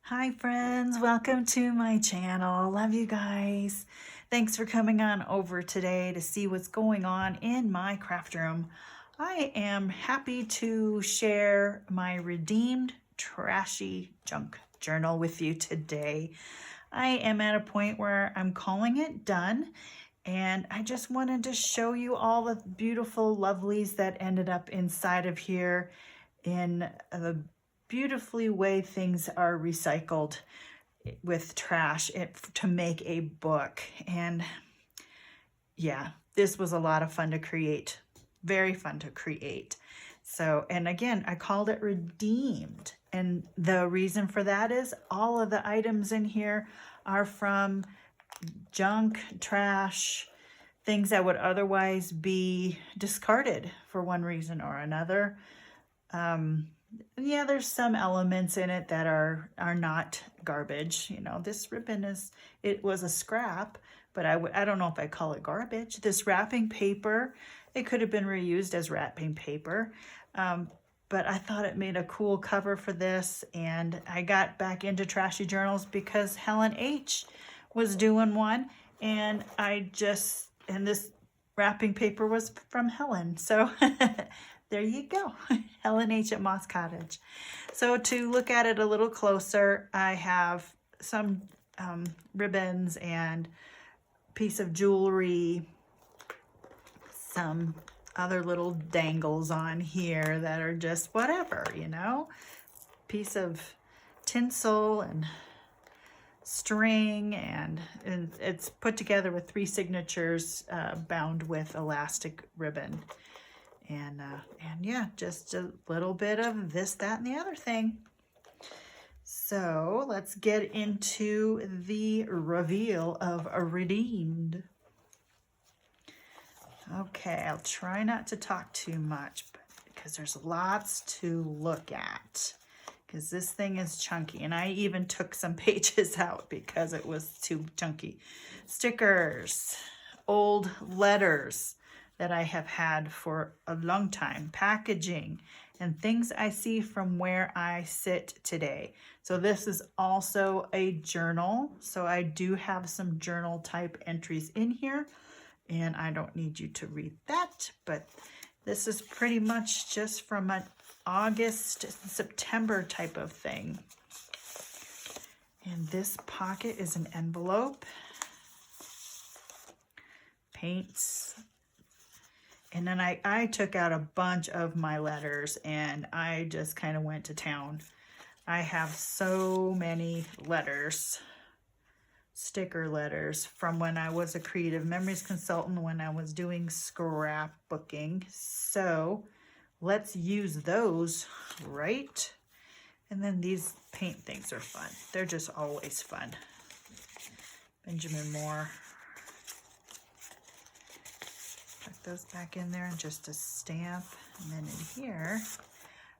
Hi friends, welcome to my channel. Love you guys. Thanks for coming on over today to see what's going on in my craft room. I am happy to share my redeemed trashy junk journal with you today. I am at a point where I'm calling it done, and I just wanted to show you all the beautiful lovelies that ended up inside of here in the beautifully way things are recycled with trash to make a book. And yeah, this was a lot of fun to create. Very fun to create. So, and again, I called it redeemed. And the reason for that is all of the items in here are from junk, trash, things that would otherwise be discarded for one reason or another. Yeah, there's some elements in it that are not garbage. You know, this ribbon it was a scrap, but I don't know if I call it garbage. This wrapping paper, it could have been reused as wrapping paper. But I thought it made a cool cover for this, and I got back into trashy journals because Helen H was doing one, and and this wrapping paper was from Helen. So there you go. Helen H at Moss Cottage. So to look at it a little closer, I have some ribbons and piece of jewelry, some other little dangles on here that are just whatever, you know, piece of tinsel and string, and it's put together with 3 signatures bound with elastic ribbon. And yeah, just a little bit of this, that, and the other thing. So let's get into the reveal of Redeemed. Okay, I'll try not to talk too much because there's lots to look at, because this thing is chunky, and I even took some pages out because it was too chunky. Stickers, old letters that I have had for a long time, packaging, and things I see from where I sit today. So this is also a journal. So I do have some journal type entries in here, and I don't need you to read that, but this is pretty much just from an August, September type of thing. And this pocket is an envelope, paints, and then I took out a bunch of my letters, and I just kind of went to town. I have so many letters, sticker letters, from when I was a creative memories consultant, when I was doing scrapbooking. So let's use those, right? And then these paint things are fun. They're just always fun. Benjamin Moore. Put those back in there, and just a stamp. And then in here,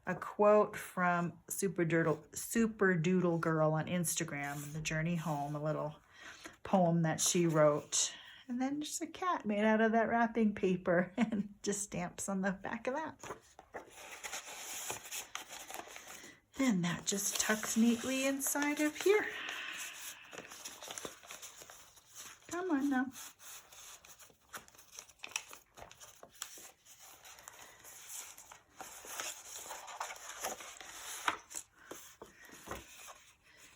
a quote from Super Doodle Girl on Instagram, The Journey Home, a little poem that she wrote. And then just a cat made out of that wrapping paper, and just stamps on the back of that. Then that just tucks neatly inside of here. Come on now.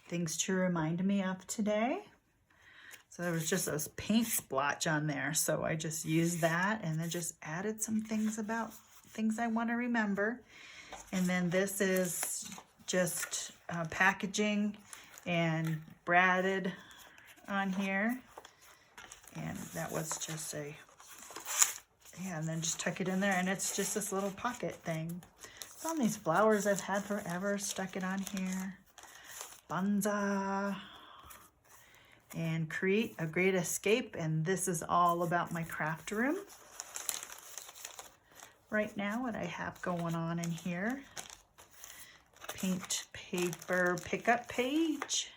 Things to remind me of today. So there was just a paint splotch on there, so I just used that and then just added some things about things I want to remember. And then this is just packaging and braided on here, and that was just and then just tuck it in there, and it's just this little pocket thing. It's on these flowers I've had forever, stuck it on here. Banza, and create a great escape. And this is all about my craft room right now, what I have going on in here. Paint paper pickup page,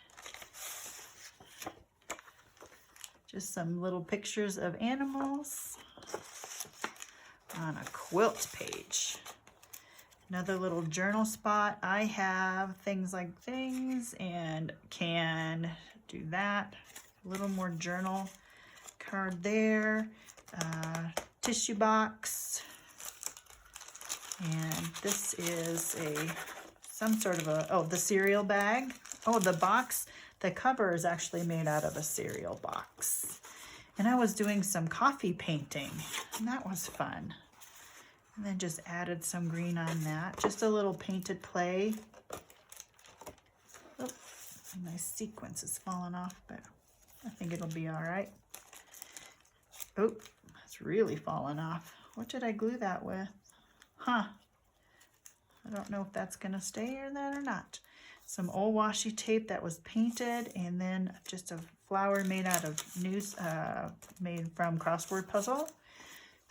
just some little pictures of animals on a quilt page. Another little journal spot. I have things like things and can do that. A little more journal card there. Tissue box. And this is some sort of the cereal bag. Oh, the box, the cover is actually made out of a cereal box. And I was doing some coffee painting, and that was fun. And then just added some green on that. Just a little painted play. Oh, my sequence is falling off, but I think it'll be all right. Oh, it's really falling off. What did I glue that with? Huh. I don't know if that's gonna stay or that or not. Some old washi tape that was painted, and then just a flower made out of made from crossword puzzle.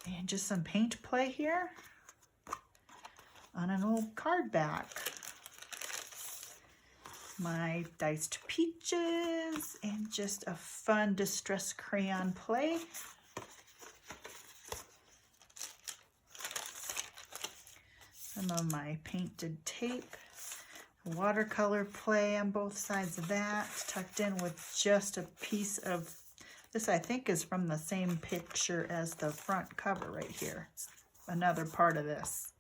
And just some paint play here on an old card back. My diced peaches and just a fun distress crayon play. Some of my painted tape, watercolor play on both sides of that, tucked in with just a piece of, this I think is from the same picture as the front cover right here. It's another part of this.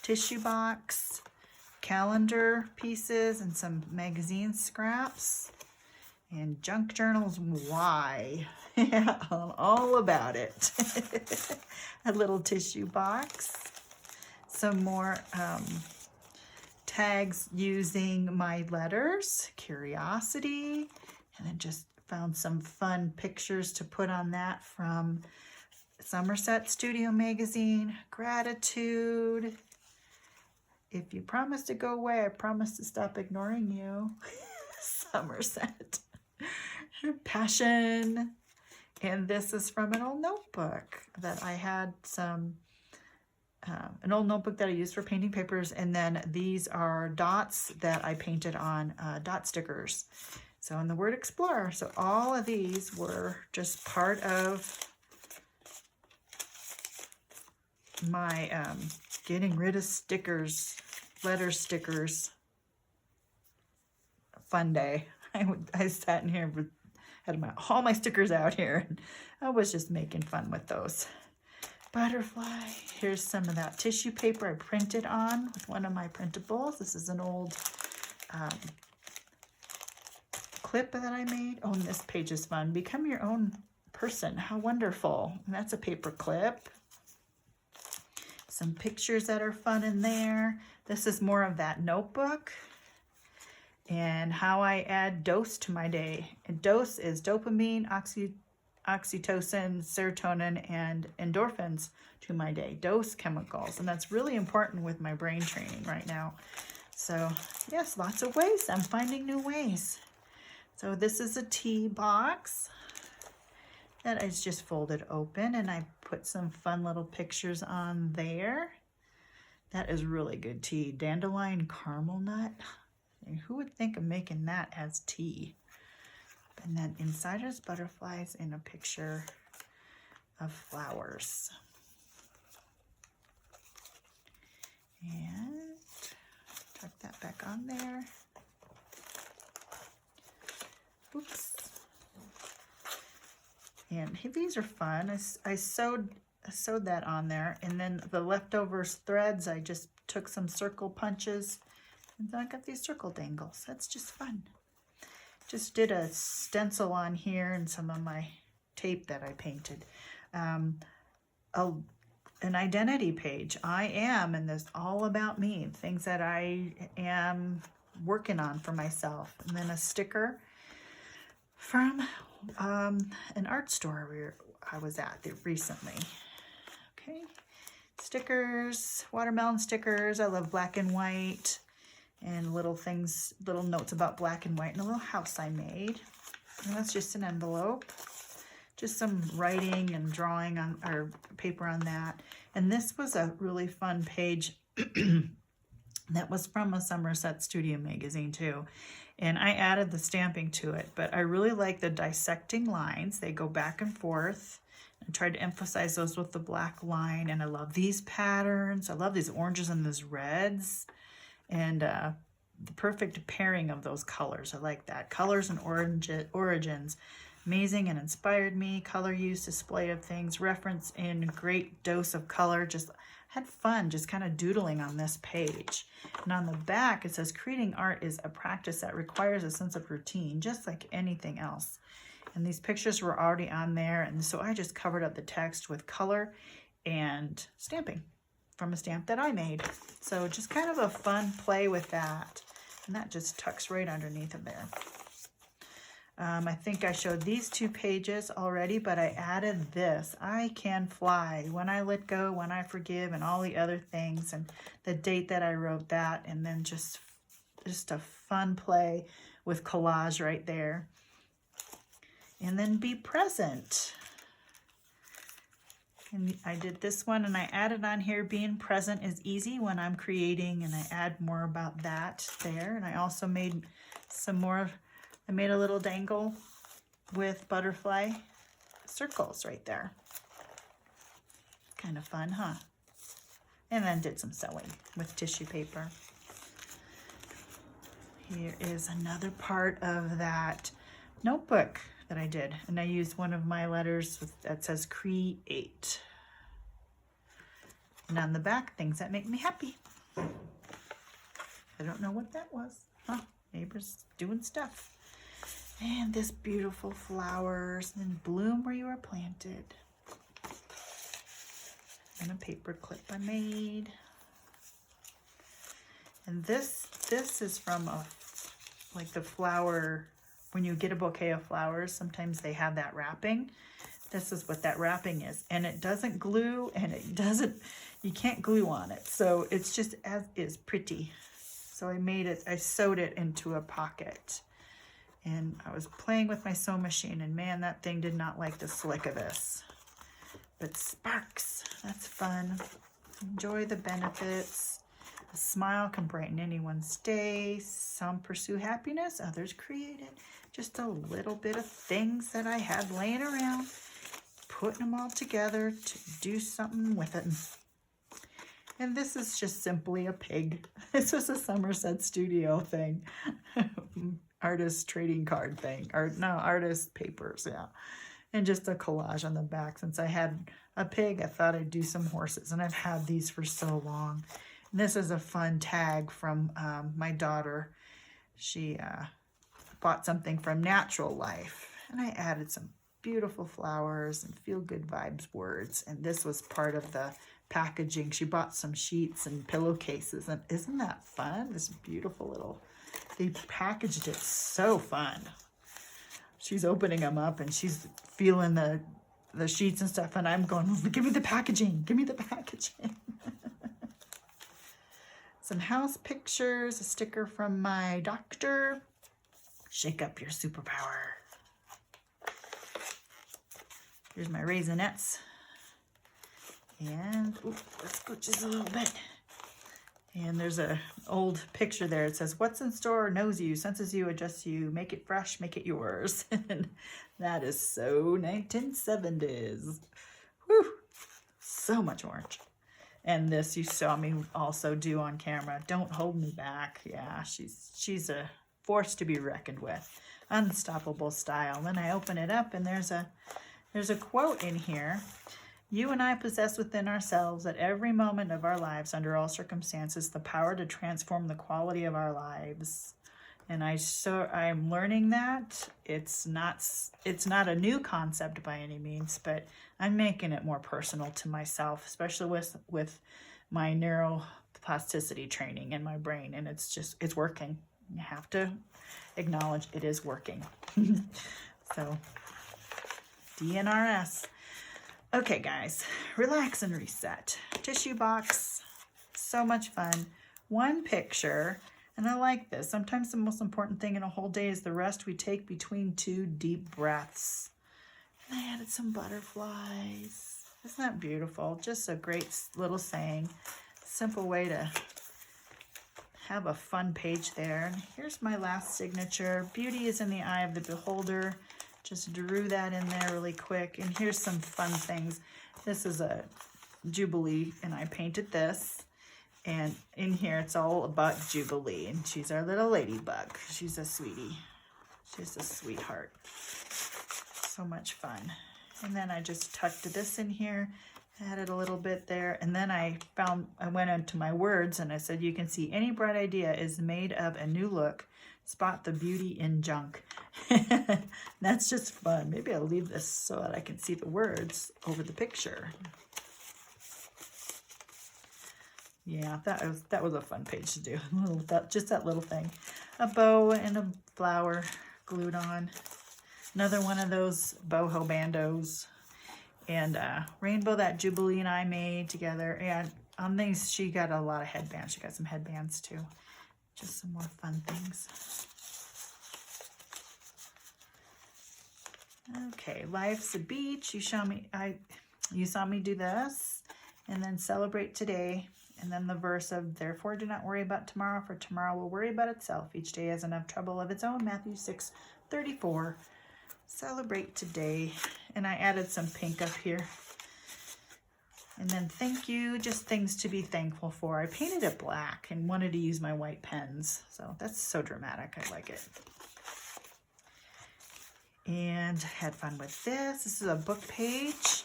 Tissue box, calendar pieces, and some magazine scraps. And junk journals, why? Yeah, all about it. A little tissue box. Some more tags using my letters, curiosity, and then just found some fun pictures to put on that from Somerset Studio Magazine, gratitude. If you promise to go away, I promise to stop ignoring you. Somerset. Passion. And this is from an old notebook that I had an old notebook that I used for painting papers, and then these are dots that I painted on dot stickers. So in the word explore. So all of these were just part of my getting rid of stickers, letter stickers fun day. I sat in here with had all my stickers out here, and I was just making fun with those. Butterfly. Here's some of that tissue paper I printed on with one of my printables. This is an old clip that I made. Oh, and this page is fun. Become your own person. How wonderful. And that's a paper clip. Some pictures that are fun in there. This is more of that notebook. And how I add dose to my day. And dose is dopamine, oxytocin, serotonin, and endorphins to my day. Dose chemicals. And that's really important with my brain training right now. So yes, lots of ways. I'm finding new ways. So this is a tea box that is just folded open, and I put some fun little pictures on there. That is really good tea. Dandelion caramel nut. Who would think of making that as tea? And then inside is butterflies and a picture of flowers. And tuck that back on there. Oops. And these are fun. I sewed that on there, and then the leftover threads, I just took some circle punches. And then I got these circle dangles. That's just fun. Just did a stencil on here and some of my tape that I painted. An identity page. I am, and this all about me. Things that I am working on for myself. And then a sticker from an art store where I was at recently. Okay. Stickers, watermelon stickers. I love black and white. And little things, little notes about black and white, and a little house I made. And that's just an envelope. Just some writing and drawing on or paper on that. And this was a really fun page that was from a Somerset Studio Magazine too. And I added the stamping to it, but I really like the dissecting lines. They go back and forth. I tried to emphasize those with the black line, and I love these patterns. I love these oranges and these reds, and the perfect pairing of those colors. I like that. Colors and origins. Amazing and inspired me. Color use, display of things, reference in great dose of color. Just had fun just kind of doodling on this page. And on the back, it says, creating art is a practice that requires a sense of routine, just like anything else. And these pictures were already on there. And so I just covered up the text with color and stamping from a stamp that I made. So just kind of a fun play with that. And that just tucks right underneath of there. I think I showed these 2 pages already, but I added this. I can fly, when I let go, when I forgive, and all the other things, and the date that I wrote that, and then just a fun play with collage right there. And then be present. And I did this one, and I added on here, being present is easy when I'm creating, and I add more about that there. And I also made some more. I made a little dangle with butterfly circles right there. Kind of fun, huh? And then did some sewing with tissue paper. Here is another part of that notebook that I did. And I used one of my letters that says create. And on the back, things that make me happy. I don't know what that was. Huh? Neighbors doing stuff. And this beautiful flowers and bloom where you are planted. And a paper clip I made. And this is from like the flower, when you get a bouquet of flowers, sometimes they have that wrapping. This is what that wrapping is. And it doesn't glue, and you can't glue on it. So it's just as is pretty. So I sewed it into a pocket. And I was playing with my sewing machine, and man, that thing did not like the slick of this. But sparks, that's fun. Enjoy the benefits. A smile can brighten anyone's day. Some pursue happiness, others create it. Just a little bit of things that I had laying around, putting them all together to do something with it. And this is just simply a pig. This was a Somerset Studio thing. Artist trading card thing, or no, artist papers, yeah. And just a collage on the back. Since I had a pig, I thought I'd do some horses, and I've had these for so long. And this is a fun tag from my daughter. She bought something from Natural Life, and I added some beautiful flowers and feel good vibes words. And this was part of the packaging. She bought some sheets and pillowcases, and isn't that fun? This beautiful little, they packaged it so fun. She's opening them up and she's feeling the sheets and stuff, and I'm going, give me the packaging, give me the packaging. Some house pictures, a sticker from my doctor. Shake up your superpower. Here's my Raisinets. And let's go just a little bit. And there's an old picture there. It says, what's in store knows you, senses you, adjusts you, make it fresh, make it yours. And that is so 1970s. Whew, so much orange. And this you saw me also do on camera. Don't hold me back. Yeah, she's a force to be reckoned with. Unstoppable style. Then I open it up and there's a quote in here. You and I possess within ourselves at every moment of our lives, under all circumstances, the power to transform the quality of our lives. And I'm learning that it's not a new concept by any means, but I'm making it more personal to myself, especially with my neuroplasticity training in my brain. And it's working. You have to acknowledge it is working. So DNRS. Okay, guys, relax and reset. Tissue box, so much fun. One picture, and I like this. Sometimes the most important thing in a whole day is the rest we take between 2 deep breaths. And I added some butterflies. Isn't that beautiful? Just a great little saying. Simple way to have a fun page there. And here's my last signature. Beauty is in the eye of the beholder. Just drew that in there really quick. And here's some fun things. This is a Jubilee, and I painted this. And in here, it's all about Jubilee. And she's our little ladybug. She's a sweetie. She's a sweetheart. So much fun. And then I just tucked this in here, added a little bit there. And then I went into my words and I said, you can see any bright idea is made of a new look. Spot the beauty in junk. That's just fun. Maybe I'll leave this so that I can see the words over the picture. Yeah, that was a fun page to do. Just that little thing. A bow and a flower glued on. Another one of those boho bandos. And rainbow that Jubilee and I made together. And on these, she got a lot of headbands. She got some headbands too. Just some more fun things. Okay, life's a beach. You saw me do this, and then celebrate today, and then the verse of therefore do not worry about tomorrow, for tomorrow will worry about itself. Each day has enough trouble of its own. Matthew 6:34. Celebrate today, and I added some pink up here. And then thank you, just things to be thankful for. I painted it black and wanted to use my white pens. So that's so dramatic. I like it. And had fun with this. This is a book page.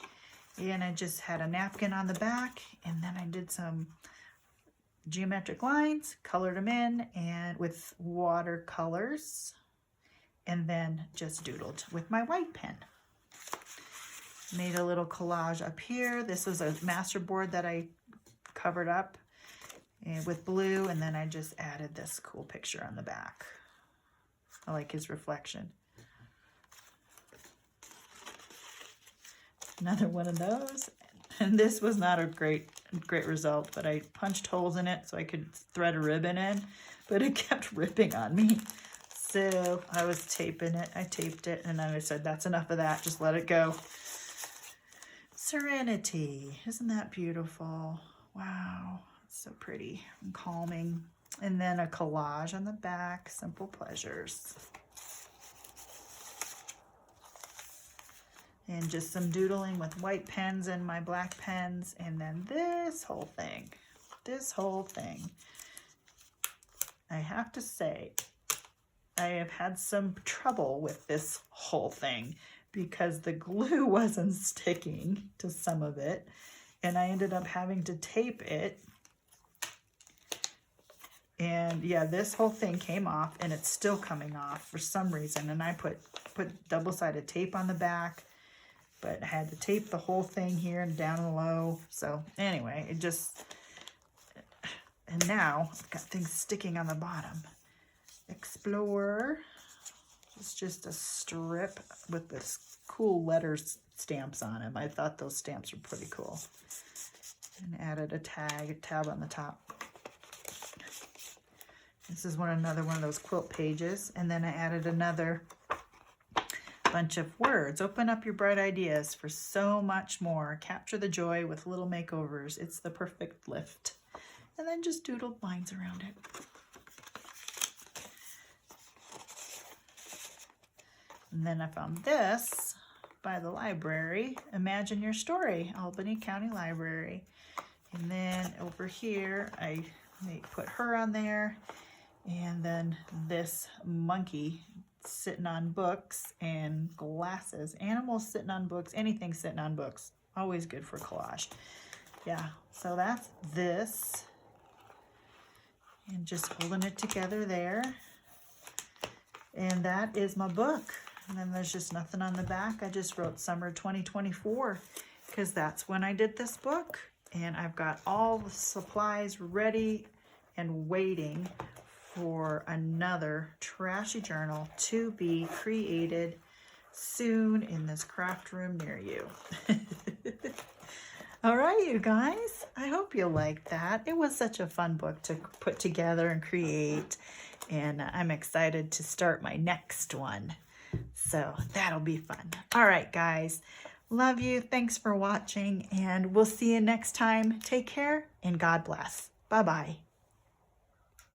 And I just had a napkin on the back. And then I did some geometric lines, colored them in and with watercolors. And then just doodled with my white pen. Made a little collage up here. This was a master board that I covered up with blue, and then I just added this cool picture on the back. I like his reflection. Another one of those. And this was not a great result, but I punched holes in it so I could thread a ribbon in, but it kept ripping on me. So I was taping it. I taped it, and then I said, that's enough of that. Just let it go. Serenity. Isn't that beautiful? Wow. It's so pretty and calming. And then a collage on the back. Simple pleasures. And just some doodling with white pens and my black pens. And then this whole thing. This whole thing. I have to say, I have had some trouble with this whole thing, because the glue wasn't sticking to some of it, and I ended up having to tape it. And yeah, this whole thing came off, and it's still coming off for some reason. And I put double-sided tape on the back, but I had to tape the whole thing here and down low. So anyway, and now I've got things sticking on the bottom. Explorer. It's just a strip with this cool letters stamps on them. I thought those stamps were pretty cool. And added a tab on the top. This is another one of those quilt pages. And then I added another bunch of words. Open up your bright ideas for so much more. Capture the joy with little makeovers. It's the perfect lift. And then just doodled lines around it. And then I found this by the library, Imagine Your Story, Albany County Library. And then over here, I put her on there. And then this monkey sitting on books and glasses. Animals sitting on books, anything sitting on books. Always good for collage. Yeah, so that's this. And just holding it together there. And that is my book. And then there's just nothing on the back. I just wrote summer 2024 because that's when I did this book. And I've got all the supplies ready and waiting for another Trashy journal to be created soon in this craft room near you. All right, you guys, I hope you liked that. It was such a fun book to put together and create. And I'm excited to start my next one. So that'll be fun. All right, guys. Love you. Thanks for watching. And we'll see you next time. Take care and God bless. Bye-bye.